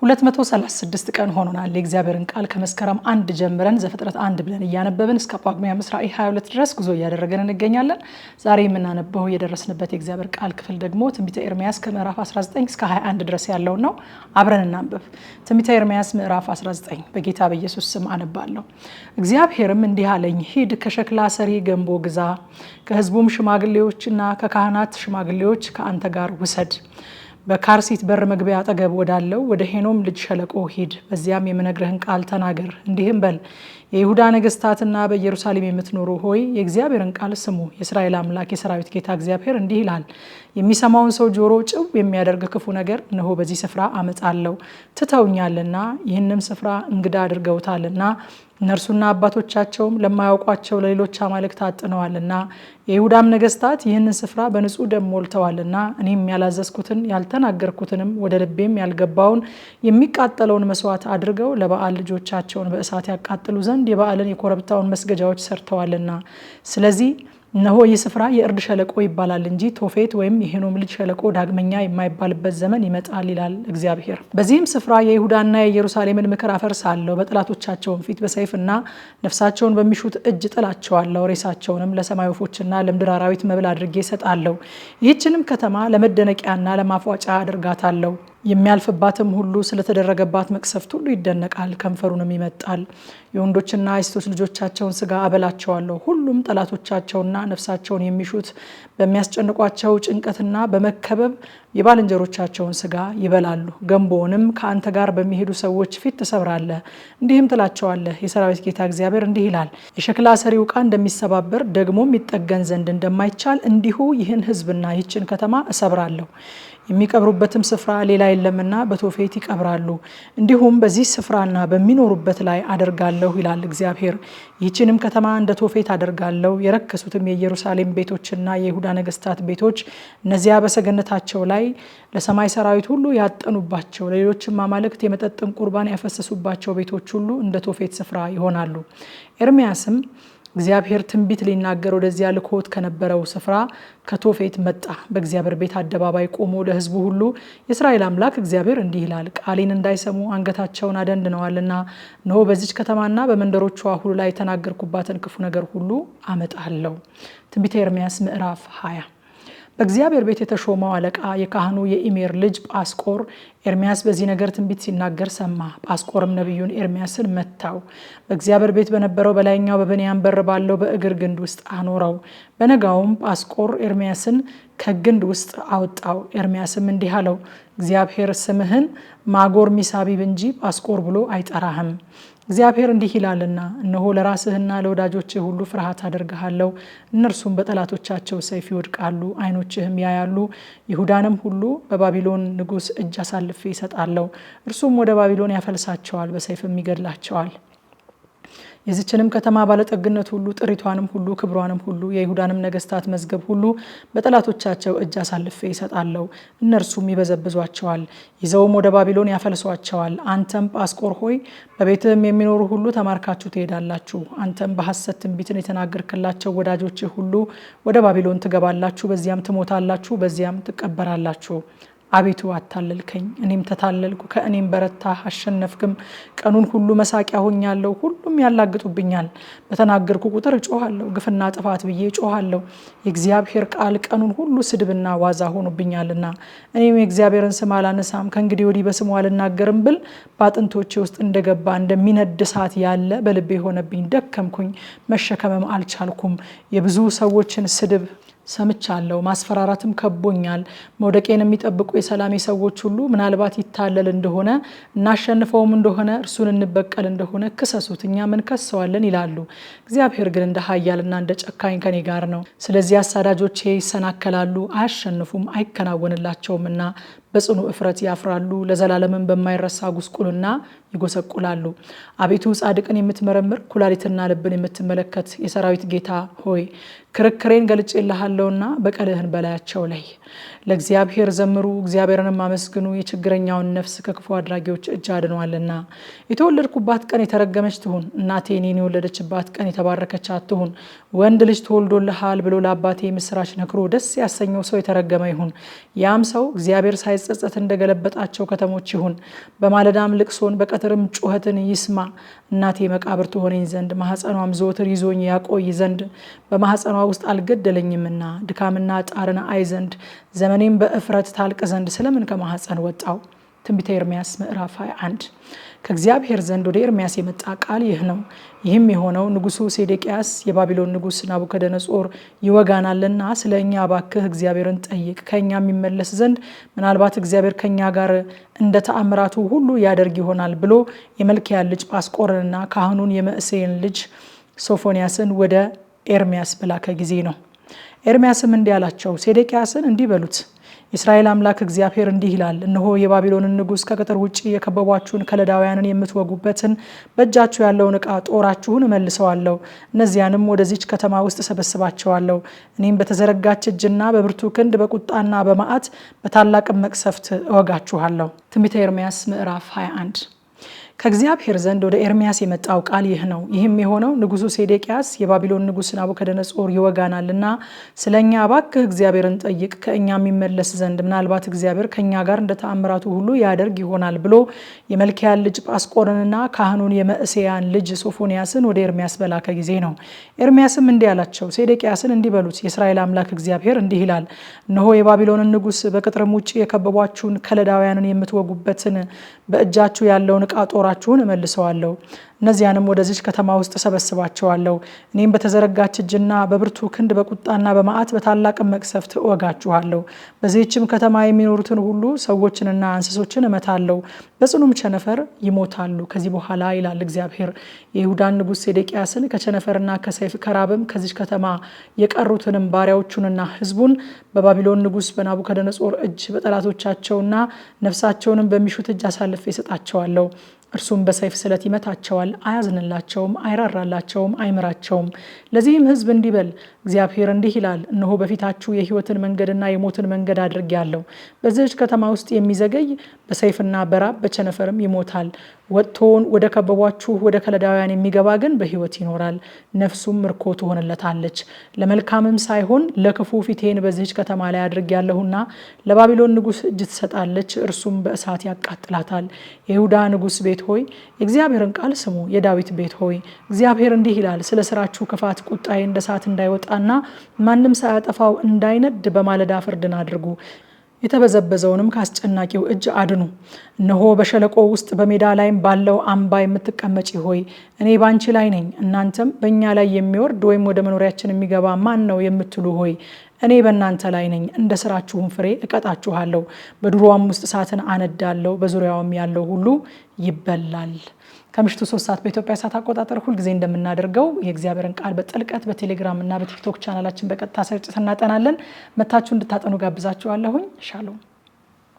236 ቀን ሆኖናል የእግዚአብሔርን ቃል ከመስከረም 1 ጀምረን ዘፍጥረት 1 ብለን እያነበብን እስከ ጳጉሜ 22 ድረስ ጉዞ እያደረገን እንገኛለን። ዛሬ የምናነበው የደረስንበት የእግዚአብሔር ቃል ክፍል ደግሞ ትንቢተ ኤርምያስ ከምዕራፍ 19 እስከ 21 ድረስ ያለው ነው። አብረን እናንብብ። ትንቢተ ኤርምያስ ምዕራፍ 19 በጌታ በኢየሱስ ስም አነባለሁ። እግዚአብሔርም እንዲህ አለኝ፣ ሂድ ከሸክላ ሰሪ ገንቦ ግዛ፣ ከሕዝቡም ሽማግሌዎችና ከካህናት ሽማግሌዎች ከአንተ ጋር ውሰድ። በካርሲት በር መግቢያ አጠገብ ወዳለው ወደ ሄኖም ልጅ ሸለቆ ሂድ። በዚያም የምነግርህን ቃል ተናገር። እንዲህም በል፣ የይሁዳ ነገስታትና በኢየሩሳሌም የምትኖሩ ሆይ የእግዚአብሔርን ቃል ስሙ። የእስራኤል አምላክ የሰራዊት ጌታ እግዚአብሔር እንዲህ ይላል፣ የሚሰማውን ሰው ጆሮ ጭው የሚያደርግ ክፉ ነገር እነሆ በዚህ ስፍራ አመጣለሁ። ትተውኛልና ይህንም ስፍራ እንግዳ አድርገውታልና እነርሱና አባቶቻቸውም ለማያውቋቸው ለሌሎች አማልክት አጥነዋልና የይሁዳም ነገስታት ይህንን ስፍራ በንጹህ ደም ሞልተዋልና እኔም ያላዘዝኩትን ያልተናገርኩትንም ወደ ልቤም ያልገባውን የሚቃጠለውን መስዋዕት አድርገው ለበዓል ልጆቻቸውን በእሳት ያቃጥሉ ዘንድ የበዓልን የኮረብታውን መስገጃዎች ሰርተዋልና ስለዚህ እነሆ ይህ ስፍራ የእርድ ሸለቆ ይባላል እንጂ ቶፌት ወይም የሄኖም ልጅ ሸለቆ ዳግመኛ የማይባልበት ዘመን ይመጣል ይላል እግዚአብሔር። በዚህም ስፍራ የይሁዳና የኢየሩሳሌምን ምክር አፈርሳለሁ፣ በጠላቶቻቸውን ፊት በሰይፍና ነፍሳቸውን በሚሹት እጅ ጥላቸዋለሁ። ሬሳቸውንም ለሰማይ ወፎችና ለምድር አራዊት መብል አድርጌ እሰጣለሁ። ይህችንም ከተማ ለመደነቂያና ለማፏጫ አድርጋታለሁ። የሚያልፍባትም ሁሉ ስለተደረገባት መቅሰፍት ሁሉ ይደነቃል፣ ከንፈሩንም ይመጣል። የወንዶችና የሴቶች ልጆቻቸውን ስጋ አበላቸዋለሁ። ሁሉም ጠላቶቻቸውና ነፍሳቸውን የሚሹት በሚያስጨንቋቸው ጭንቀትና በመከበብ የባልንጀሮቻቸውን ስጋ ይበላሉ። ገንቦውንም ከአንተ ጋር በሚሄዱ ሰዎች ፊት ትሰብራለህ። እንዲህም ትላቸዋለህ፣ የሰራዊት ጌታ እግዚአብሔር እንዲህ ይላል፣ የሸክላ ሰሪው ዕቃ እንደሚሰባበር ደግሞም ይጠገን ዘንድ እንደማይቻል እንዲሁ ይህን ሕዝብና ይህችን ከተማ እሰብራለሁ። የሚቀብሩበትም ስፍራ ሌላ የለምና በቶፌት ይቀብራሉ። እንዲሁም በዚህ ስፍራና በሚኖሩበት ላይ አደርጋለሁ ይላል እግዚአብሔር። ይህችንም ከተማ እንደ ቶፌት አደርጋለሁ። የረከሱትም የኢየሩሳሌም ቤቶችና የይሁዳ ነገስታት ቤቶች እነዚያ በሰገነታቸው ላይ ለሰማይ ሰራዊት ሁሉ ያጠኑባቸው ለሌሎችም አማልክት የመጠጥን ቁርባን ያፈሰሱባቸው ቤቶች ሁሉ እንደ ቶፌት ስፍራ ይሆናሉ። ኤርምያስም እግዚአብሔር ትንቢት ሊናገር ወደዚያ ልኮት ከነበረው ስፍራ ከቶፌት መጣ። በእግዚአብሔር ቤት አደባባይ ቆሞ ለሕዝቡ ሁሉ የእስራኤል አምላክ እግዚአብሔር እንዲህ ይላል፣ ቃሌን እንዳይሰሙ አንገታቸውን አደንድነዋልና እነሆ በዚች ከተማና በመንደሮቿ ሁሉ ላይ የተናገርኩባትን ክፉ ነገር ሁሉ አመጣለሁ። ትንቢተ ኤርምያስ ምዕራፍ 20 በእግዚአብሔር ቤት የተሾመው አለቃ የካህኑ የኢሜር ልጅ ጳስቆር ኤርምያስ በዚህ ነገር ትንቢት ሲናገር ሰማ። ጳስቆርም ነቢዩን ኤርምያስን መታው፣ በእግዚአብሔር ቤት በነበረው በላይኛው በብንያም በር ባለው በእግር ግንድ ውስጥ አኖረው። በነጋውም ጳስቆር ኤርምያስን ከግንድ ውስጥ አወጣው። ኤርምያስም እንዲህ አለው፣ እግዚአብሔር ስምህን ማጎር ሚሳቢብ እንጂ ጳስቆር ብሎ አይጠራህም። እግዚአብሔር እንዲህ ይላልና እነሆ ለራስህና ለወዳጆችህ ሁሉ ፍርሃት አደርግሃለሁ። እነርሱም በጠላቶቻቸው ሰይፍ ይወድቃሉ፣ ዓይኖችህም ያያሉ። ይሁዳንም ሁሉ በባቢሎን ንጉሥ እጅ አሳልፌ ይሰጣለሁ። እርሱም ወደ ባቢሎን ያፈልሳቸዋል፣ በሰይፍም ይገድላቸዋል። የዚችንም ከተማ ባለጠግነት ሁሉ፣ ጥሪቷንም ሁሉ፣ ክብሯንም ሁሉ፣ የይሁዳንም ነገስታት መዝገብ ሁሉ በጠላቶቻቸው እጅ አሳልፌ ይሰጣለሁ። እነርሱም ይበዘብዟቸዋል፣ ይዘውም ወደ ባቢሎን ያፈልሷቸዋል። አንተም ጳስቆር ሆይ በቤትህም የሚኖሩ ሁሉ ተማርካችሁ ትሄዳላችሁ። አንተም በሐሰት ትንቢትን የተናገርክላቸው ወዳጆችህ ሁሉ ወደ ባቢሎን ትገባላችሁ፣ በዚያም ትሞታላችሁ፣ በዚያም ትቀበራላችሁ። አቤቱ አታለልከኝ፣ እኔም ተታለልኩ፣ ከእኔም በረታህ አሸነፍክም። ቀኑን ሁሉ መሳቂያ ሆኛለሁ፣ ሁሉም ያላግጡብኛል። በተናገርኩ ቁጥር እጮሃለሁ፣ ግፍና ጥፋት ብዬ እጮሃለሁ። የእግዚአብሔር ቃል ቀኑን ሁሉ ስድብና ዋዛ ሆኖብኛልና እኔም የእግዚአብሔርን ስም አላነሳም። ከእንግዲህ ወዲህ በስሙ አልናገርም ብል በአጥንቶቼ ውስጥ እንደገባ እንደሚነድ እሳት ያለ በልቤ ሆነብኝ። ደከምኩኝ፣ መሸከምም አልቻልኩም። የብዙ ሰዎችን ስድብ ሰምቻለሁ፣ ማስፈራራትም ከቦኛል። መውደቄን የሚጠብቁ የሰላሜ ሰዎች ሁሉ ምናልባት ይታለል እንደሆነ እናሸንፈውም እንደሆነ እርሱን እንበቀል እንደሆነ ክሰሱት፣ እኛም እንከሰዋለን ይላሉ። እግዚአብሔር ግን እንደ ኃያልና እንደ ጨካኝ ከኔ ጋር ነው። ስለዚህ አሳዳጆቼ ይሰናከላሉ፣ አያሸንፉም፣ አይከናወንላቸውምና በጽኑ እፍረት ያፍራሉ፣ ለዘላለምን በማይረሳ ጉስቁልና ይጎሰቁላሉ። አቤቱ ጻድቅን የምትመረምር ኩላሊትና ልብን የምትመለከት የሰራዊት ጌታ ሆይ ክርክሬን ገልጬልሃለሁና በቀልህን በላያቸው ላይ። ለእግዚአብሔር ዘምሩ፣ እግዚአብሔርንም አመስግኑ፣ የችግረኛውን ነፍስ ከክፉ አድራጊዎች እጅ አድኗልና። የተወለድኩባት ቀን የተረገመች ትሁን፣ እናቴ እኔን የወለደችባት ቀን የተባረከች አትሁን። ወንድ ልጅ ተወልዶልሃል ብሎ ለአባቴ ምስራች ነግሮ ደስ ያሰኘው ሰው የተረገመ ይሁን። ያም ሰው እግዚአብሔር ሳይጸጸት እንደገለበጣቸው ከተሞች ይሁን። በማለዳም ልቅሶን በቀትርም ጩኸትን ይስማ። እናቴ መቃብር ትሆነኝ ዘንድ ማህፀኗም ዘወትር ይዞኝ ያቆይ ዘንድ በማህፀኗ ውስጥ አልገደለኝምና ድካምና ጣርን አይ ዘንድ ዘመኔም በእፍረት ታልቅ ዘንድ ስለምን ከማህፀን ወጣው። ትንቢተ ኤርምያስ ምዕራፍ 21 ከእግዚአብሔር ዘንድ ወደ ኤርምያስ የመጣ ቃል ይህ ነው። ይህም የሆነው ንጉሱ ሴዴቅያስ የባቢሎን ንጉስ ናቡከደነጾር ይወጋናልና ስለ እኛ እባክህ እግዚአብሔርን ጠይቅ፣ ከእኛ የሚመለስ ዘንድ ምናልባት እግዚአብሔር ከእኛ ጋር እንደ ተአምራቱ ሁሉ ያደርግ ይሆናል ብሎ የመልክያን ልጅ ጳስቆርንና ካህኑን የመዕሤይን ልጅ ሶፎንያስን ወደ ኤርምያስ በላከ ጊዜ ነው። ኤርምያስም እንዲህ አላቸው፣ ሴዴቅያስን እንዲህ በሉት፣ የእስራኤል አምላክ እግዚአብሔር እንዲህ ይላል፣ እነሆ የባቢሎንን ንጉስ ከቅጥር ውጭ የከበቧችሁን ከለዳውያንን የምትወጉበትን በእጃችሁ ያለውን ዕቃ ጦራችሁን እመልሰዋለሁ። እነዚያንም ወደዚች ከተማ ውስጥ ሰበስባቸዋለሁ። እኔም በተዘረጋች እጅና በብርቱ ክንድ በቁጣና በመዓት በታላቅም መቅሰፍት እወጋችኋለሁ። ትንቢተ ኤርምያስ ምዕራፍ 21 ከእግዚአብሔር ዘንድ ወደ ኤርምያስ የመጣው ቃል ይህ ነው። ይህም የሆነው ንጉሱ ሴዴቅያስ የባቢሎን ንጉስ ናቡከደነጾር ይወጋናልና ስለኛ እባክህ እግዚአብሔርን ጠይቅ፣ ከእኛ የሚመለስ ዘንድ ምናልባት እግዚአብሔር ከኛ ጋር እንደ ተአምራቱ ሁሉ ያደርግ ይሆናል ብሎ የመልክያን ልጅ ጳስቆርንና ካህኑን የመዕሤያን ልጅ ሶፎንያስን ወደ ኤርምያስ በላከ ጊዜ ነው። ኤርምያስም እንዲህ አላቸው፣ ሴዴቅያስን እንዲህ በሉት፣ የእስራኤል አምላክ እግዚአብሔር እንዲህ ይላል፣ እነሆ የባቢሎንን ንጉስ በቅጥርም ውጭ የከበቧችሁን ከለዳውያንን የምትወጉበትን በእጃችሁ ያለውን ዕቃ ጦራችሁን እመልሰዋለሁ። እነዚያንም ወደዚች ከተማ ውስጥ ሰበስባቸዋለሁ። እኔም በተዘረጋች እጅና በብርቱ ክንድ በቁጣና በመዓት በታላቅም መቅሰፍት እወጋችኋለሁ። በዚህችም ከተማ የሚኖሩትን ሁሉ ሰዎችንና እንስሶችን እመታለሁ፣ በጽኑም ቸነፈር ይሞታሉ። ከዚህ በኋላ ይላል እግዚአብሔር የይሁዳን ንጉስ ሴዴቅያስን ከቸነፈርና ከሰይፍ ከራብም ከዚች ከተማ የቀሩትንም ባሪያዎቹንና ሕዝቡን በባቢሎን ንጉስ በናቡከደነጾር እጅ በጠላቶቻቸውና ነፍሳቸውንም በሚሹት እጅ አሳልፌ እሰጣቸዋለሁ። እርሱም በሰይፍ ስለት ይመታቸዋል፣ አያዝንላቸውም፣ አይራራላቸውም፣ አይምራቸውም። ለዚህም ሕዝብ እንዲህ በል፣ እግዚአብሔር እንዲህ ይላል፣ እነሆ በፊታችሁ የሕይወትን መንገድና የሞትን መንገድ አድርጌአለሁ። በዚህች ከተማ ውስጥ የሚዘገይ በሰይፍና በራብ በቸነፈርም ይሞታል። ወጥቶን ወደ ከበቧችሁ ወደ ከለዳውያን የሚገባ ግን በሕይወት ይኖራል፣ ነፍሱም ምርኮ ትሆንለታለች። ለመልካምም ሳይሆን ለክፉ ፊቴን በዚህች ከተማ ላይ አድርጌአለሁና ለባቢሎን ንጉስ እጅ ትሰጣለች፣ እርሱም በእሳት ያቃጥላታል። የይሁዳ ንጉስ ቤት ሆይ የእግዚአብሔርን ቃል ስሙ። የዳዊት ቤት ሆይ እግዚአብሔር እንዲህ ይላል፣ ስለ ስራችሁ ክፋት ቁጣዬ እንደ እሳት እንዳይወጣና ማንም ሳያጠፋው እንዳይነድ በማለዳ ፍርድን አድርጉ። የተበዘበዘውንም ካስጨናቂው እጅ አድኑ። እነሆ በሸለቆ ውስጥ በሜዳ ላይም ባለው አምባ የምትቀመጪ ሆይ እኔ ባንቺ ላይ ነኝ፣ እናንተም በእኛ ላይ የሚወርድ ወይም ወደ መኖሪያችን የሚገባ ማን ነው የምትሉ ሆይ እኔ በእናንተ ላይ ነኝ። እንደ ስራችሁም ፍሬ እቀጣችኋለሁ። በዱሯም ውስጥ እሳትን አነዳለሁ፣ በዙሪያውም ያለው ሁሉ ይበላል። ከምሽቱ 3 ሰዓት በኢትዮጵያ ሰዓት አቆጣጠር ሁልጊዜ እንደምናደርገው የእግዚአብሔርን ቃል በጥልቀት በቴሌግራም እና በቲክቶክ ቻናላችን በቀጥታ ስርጭት እናጠናለን። መታችሁ እንድታጠኑ ጋብዛችኋለሁኝ። ሻሎም